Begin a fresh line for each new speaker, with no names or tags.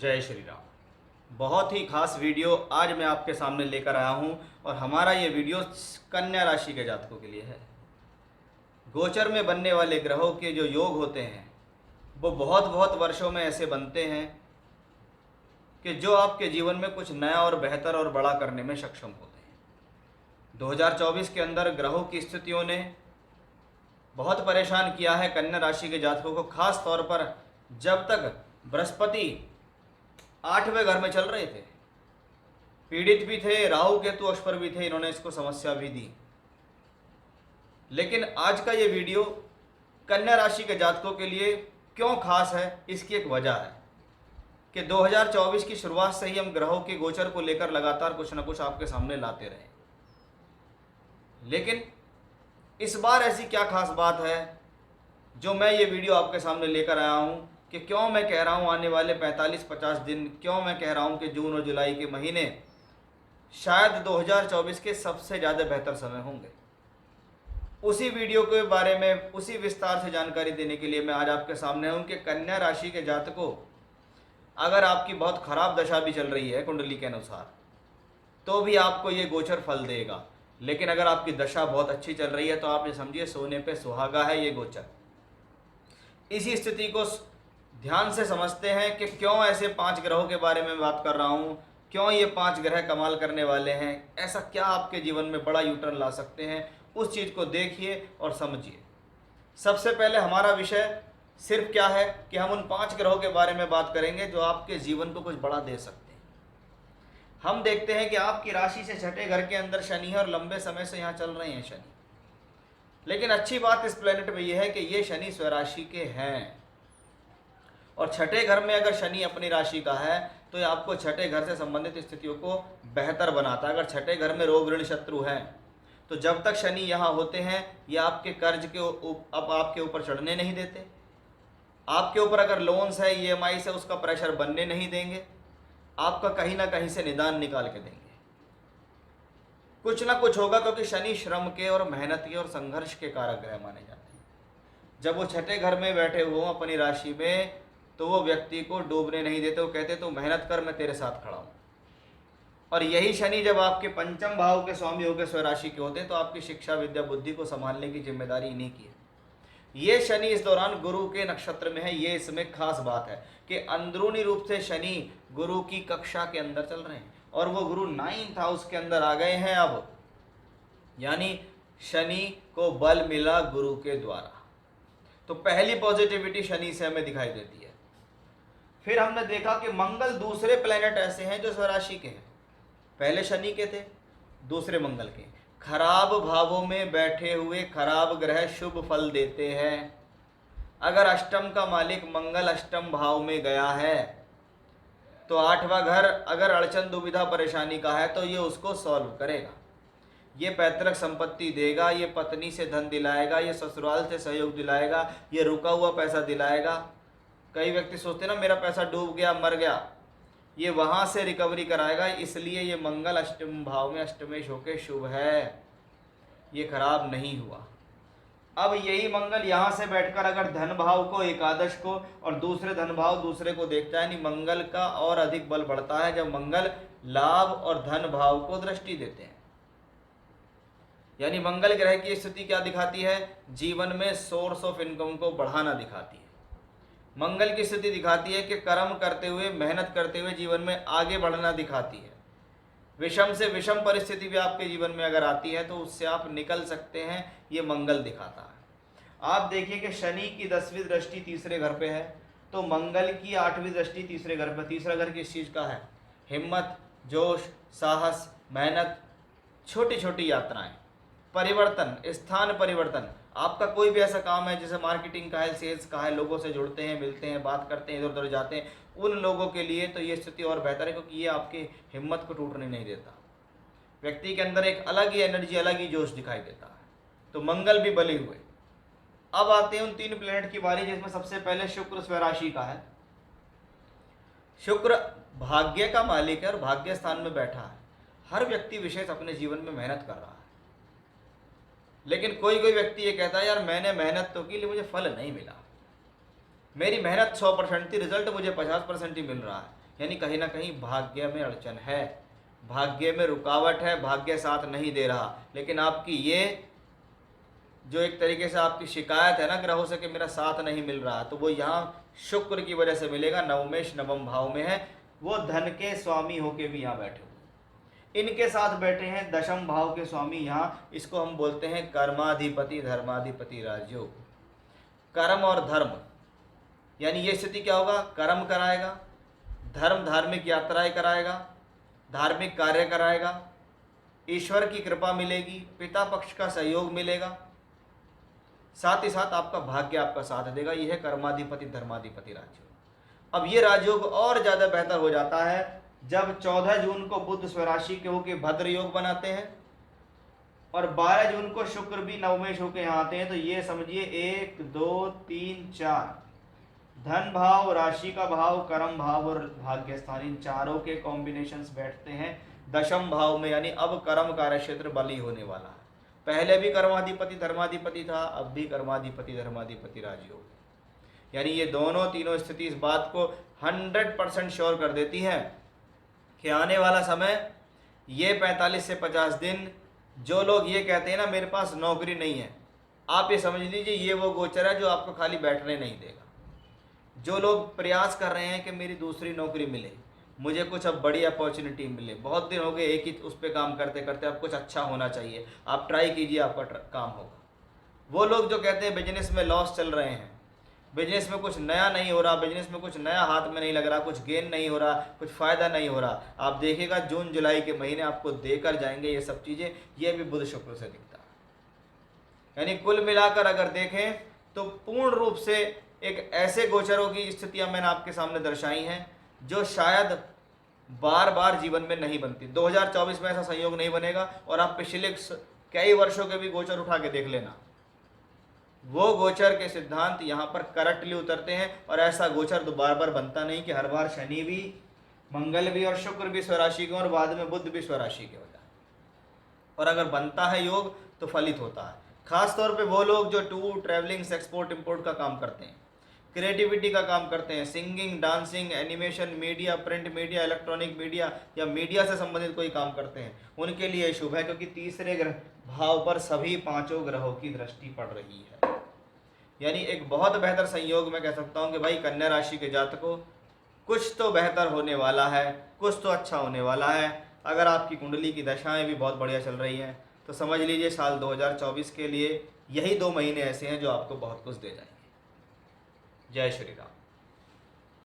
जय श्री राम। बहुत ही खास वीडियो आज मैं आपके सामने लेकर आया हूं और हमारा ये वीडियो कन्या राशि के जातकों के लिए है। गोचर में बनने वाले ग्रहों के जो योग होते हैं वो बहुत बहुत वर्षों में ऐसे बनते हैं कि जो आपके जीवन में कुछ नया और बेहतर और बड़ा करने में सक्षम होते हैं। 2024 के अंदर ग्रहों की स्थितियों ने बहुत परेशान किया है कन्या राशि के जातकों को, खास तौर पर जब तक बृहस्पति 8वें घर में चल रहे थे। पीड़ित भी थे, राहु केतु अक्ष पर भी थे, इन्होंने इसको समस्या भी दी। लेकिन आज का ये वीडियो कन्या राशि के जातकों के लिए क्यों खास है, इसकी एक वजह है कि 2024 की शुरुआत से ही हम ग्रहों के गोचर को लेकर लगातार कुछ ना कुछ आपके सामने लाते रहे। लेकिन इस बार ऐसी क्या खास बात है जो मैं ये वीडियो आपके सामने लेकर आया हूँ कि क्यों मैं कह रहा हूँ आने वाले 45-50 दिन, क्यों मैं कह रहा हूँ कि जून और जुलाई के महीने शायद 2024 के सबसे ज़्यादा बेहतर समय होंगे। उसी वीडियो के बारे में, उसी विस्तार से जानकारी देने के लिए मैं आज आपके सामने हूँ कि कन्या राशि के जातकों, अगर आपकी बहुत खराब दशा भी चल रही है कुंडली के अनुसार तो भी आपको ये गोचर फल देगा। लेकिन अगर आपकी दशा बहुत अच्छी चल रही है तो आप ये समझिए सोने पे सुहागा है ये गोचर। इसी स्थिति को ध्यान से समझते हैं कि क्यों ऐसे 5 ग्रहों के बारे में बात कर रहा हूँ, क्यों ये 5 ग्रह कमाल करने वाले हैं, ऐसा क्या आपके जीवन में बड़ा यूटर्न ला सकते हैं, उस चीज़ को देखिए और समझिए। सबसे पहले हमारा विषय सिर्फ क्या है कि हम उन 5 ग्रहों के बारे में बात करेंगे जो आपके जीवन को कुछ बड़ा दे सकते हैं। हम देखते हैं कि आपकी राशि से छठे घर के अंदर शनि है और लंबे समय से यहाँ चल रहे हैं शनि। लेकिन अच्छी बात इस प्लेनेट में यह है कि ये शनि स्वराशि के हैं और छठे घर में अगर शनि अपनी राशि का है तो ये आपको छठे घर से संबंधित स्थितियों को बेहतर बनाता है। अगर छठे घर में रोग ऋण शत्रु हैं तो जब तक शनि यहाँ होते हैं ये आपके कर्ज के अब आपके ऊपर चढ़ने नहीं देते। आपके ऊपर अगर लोन्स है, ईएमआई से, उसका प्रेशर बनने नहीं देंगे। आपका कहीं ना कहीं से निदान निकाल के देंगे। कुछ ना कुछ होगा क्योंकि शनि श्रम के और मेहनत के और संघर्ष के कारक ग्रह माने जाते हैं। जब वो छठे घर में बैठे हुए अपनी राशि में तो वो व्यक्ति को डूबने नहीं देते। वो कहते तो मेहनत कर, मैं तेरे साथ खड़ा हूँ। और यही शनि जब आपके पंचम भाव के स्वामी होकर स्वराशि के होते हैं तो आपकी शिक्षा, विद्या, बुद्धि को संभालने की जिम्मेदारी इन्हीं की है। ये शनि इस दौरान गुरु के नक्षत्र में है। ये इसमें खास बात है कि अंदरूनी रूप से शनि गुरु की कक्षा के अंदर चल रहे हैं और वो गुरु 9th हाउस के अंदर आ गए हैं अब। यानी शनि को बल मिला गुरु के द्वारा। तो पहली पॉजिटिविटी शनि से हमें दिखाई देती है। फिर हमने देखा कि मंगल दूसरे प्लेनेट ऐसे हैं जो स्वराशि के हैं। पहले शनि के थे, दूसरे मंगल के। खराब भावों में बैठे हुए खराब ग्रह शुभ फल देते हैं। अगर अष्टम का मालिक मंगल अष्टम भाव में गया है तो 8वां घर अगर अड़चन, दुविधा, परेशानी का है तो ये उसको सॉल्व करेगा। ये पैतृक संपत्ति देगा, ये पत्नी से धन दिलाएगा, ये ससुराल से सहयोग दिलाएगा, ये रुका हुआ पैसा दिलाएगा। कई व्यक्ति सोचते ना मेरा पैसा डूब गया, मर गया, ये वहाँ से रिकवरी कराएगा। इसलिए ये मंगल अष्टम भाव में अष्टमेश होकर शुभ है, ये खराब नहीं हुआ। अब यही मंगल यहाँ से बैठकर अगर धन भाव को, एकादश को और दूसरे धन भाव दूसरे को देखता है, यानी मंगल का और अधिक बल बढ़ता है जब मंगल लाभ और धन भाव को दृष्टि देते हैं। यानी मंगल ग्रह की स्थिति क्या दिखाती है? जीवन में सोर्स ऑफ इनकम को बढ़ाना दिखाती है। मंगल की स्थिति दिखाती है कि कर्म करते हुए, मेहनत करते हुए जीवन में आगे बढ़ना दिखाती है। विषम से विषम परिस्थिति भी आपके जीवन में अगर आती है तो उससे आप निकल सकते हैं, ये मंगल दिखाता है। आप देखिए कि शनि की 10वीं दृष्टि तीसरे घर पे है तो मंगल की 8वीं दृष्टि तीसरे घर पर। तीसरा घर किस चीज़ का है? हिम्मत, जोश, साहस, मेहनत, छोटी छोटी यात्राएं, परिवर्तन, स्थान परिवर्तन। आपका कोई भी ऐसा काम है जैसे मार्केटिंग का है, सेल्स का है, लोगों से जुड़ते हैं, मिलते हैं, बात करते हैं, इधर उधर जाते हैं, उन लोगों के लिए तो ये स्थिति और बेहतर है क्योंकि ये आपकी हिम्मत को टूटने नहीं देता। व्यक्ति के अंदर एक अलग ही एनर्जी, अलग ही जोश दिखाई देता है। तो मंगल भी बले हुए। अब आते हैं उन 3 प्लेनेट की बारी जिसमें सबसे पहले शुक्र स्वराशि का है। शुक्र भाग्य का मालिक है और भाग्य स्थान में बैठा है। हर व्यक्ति विशेष अपने जीवन में मेहनत कर रहा है। लेकिन कोई कोई व्यक्ति ये कहता है यार मैंने मेहनत तो की लेकिन मुझे फल नहीं मिला, मेरी मेहनत 100% थी, रिजल्ट मुझे 50% ही मिल रहा है। यानी कहीं ना कहीं भाग्य में अड़चन है, भाग्य में रुकावट है, भाग्य साथ नहीं दे रहा। लेकिन आपकी ये जो एक तरीके से आपकी शिकायत है ना ग्रहों से कि मेरा साथ नहीं मिल रहा, तो वो यहाँ शुक्र की वजह से मिलेगा। नवमेश नवम भाव में है, वो धन के स्वामी होके भी यहाँ बैठे हुए, इनके साथ बैठे हैं दशम भाव के स्वामी यहाँ। इसको हम बोलते हैं कर्माधिपति धर्माधिपति राजयोग। कर्म और धर्म, यानी ये स्थिति क्या होगा, कर्म कराएगा, धर्म धार्मिक यात्राएं कराएगा, धार्मिक कार्य कराएगा, ईश्वर की कृपा मिलेगी, पिता पक्ष का सहयोग मिलेगा, साथ ही साथ आपका भाग्य आपका साथ देगा। यह है कर्माधिपति धर्माधिपति राजयोग। अब ये राजयोग और ज़्यादा बेहतर हो जाता है जब 14 जून को बुध स्वराशि के होके भद्र योग बनाते हैं और 12 जून को शुक्र भी नवमेश होके यहाँ आते हैं। तो ये समझिए 1 2 3 4 धन भाव, राशि का भाव, कर्म भाव और भाग्य स्थान, इन चारों के कॉम्बिनेशंस बैठते हैं दशम भाव में। यानी अब कर्म कार्य क्षेत्र बली होने वाला है। पहले भी कर्माधिपति धर्माधिपति था, अब भी कर्माधिपति धर्माधिपति राजयोग। यानी ये दोनों तीनों स्थिति इस बात को 100% श्योर कर देती है कि आने वाला समय, ये 45 से 50 दिन, जो लोग ये कहते हैं ना मेरे पास नौकरी नहीं है, आप ये समझ लीजिए ये वो गोचर है जो आपको खाली बैठने नहीं देगा। जो लोग प्रयास कर रहे हैं कि मेरी दूसरी नौकरी मिले, मुझे कुछ अब बड़ी अपॉर्चुनिटी मिले, बहुत दिन हो गए एक ही उस पर काम करते करते, अब कुछ अच्छा होना चाहिए, आप ट्राई कीजिए, आपका काम होगा। वो लोग जो कहते हैं बिजनेस में लॉस चल रहे हैं, बिजनेस में कुछ नया नहीं हो रहा, बिजनेस में कुछ नया हाथ में नहीं लग रहा, कुछ गेन नहीं हो रहा, कुछ फ़ायदा नहीं हो रहा, आप देखिएगा जून जुलाई के महीने आपको देकर जाएंगे ये सब चीज़ें। ये भी बुध शुक्र से दिखता है। यानी कुल मिलाकर अगर देखें तो पूर्ण रूप से एक ऐसे गोचरों की स्थितियां मैंने आपके सामने दर्शाई हैं जो शायद बार बार जीवन में नहीं बनती। 2024 में ऐसा संयोग नहीं बनेगा। और आप पिछले कई वर्षों के भी गोचर उठा के देख लेना, वो गोचर के सिद्धांत यहाँ पर करेक्टली उतरते हैं। और ऐसा गोचर तो बार बार बनता नहीं कि हर बार शनि भी, मंगल भी और शुक्र भी स्वराशि के और बाद में बुध भी स्वराशि के हो जाए। और अगर बनता है योग तो फलित होता है। खास तौर पे वो लोग जो टूर, ट्रैवलिंग, एक्सपोर्ट इंपोर्ट का काम करते हैं, क्रिएटिविटी का काम करते हैं, singing, dancing, animation, media, print media, electronic media या मीडिया से संबंधित कोई काम करते हैं, उनके लिए शुभ है। क्योंकि तीसरे ग्रह भाव पर सभी पांचों ग्रहों की दृष्टि पड़ रही है। यानी एक बहुत बेहतर संयोग मैं कह सकता हूँ कि भाई कन्या राशि के जातकों, कुछ तो बेहतर होने वाला है, कुछ तो अच्छा होने वाला है। अगर आपकी कुंडली की दशाएं भी बहुत बढ़िया चल रही हैं तो समझ लीजिए साल 2024 के लिए यही 2 महीने ऐसे हैं जो आपको बहुत कुछ दे जाएंगे। जय श्री राम।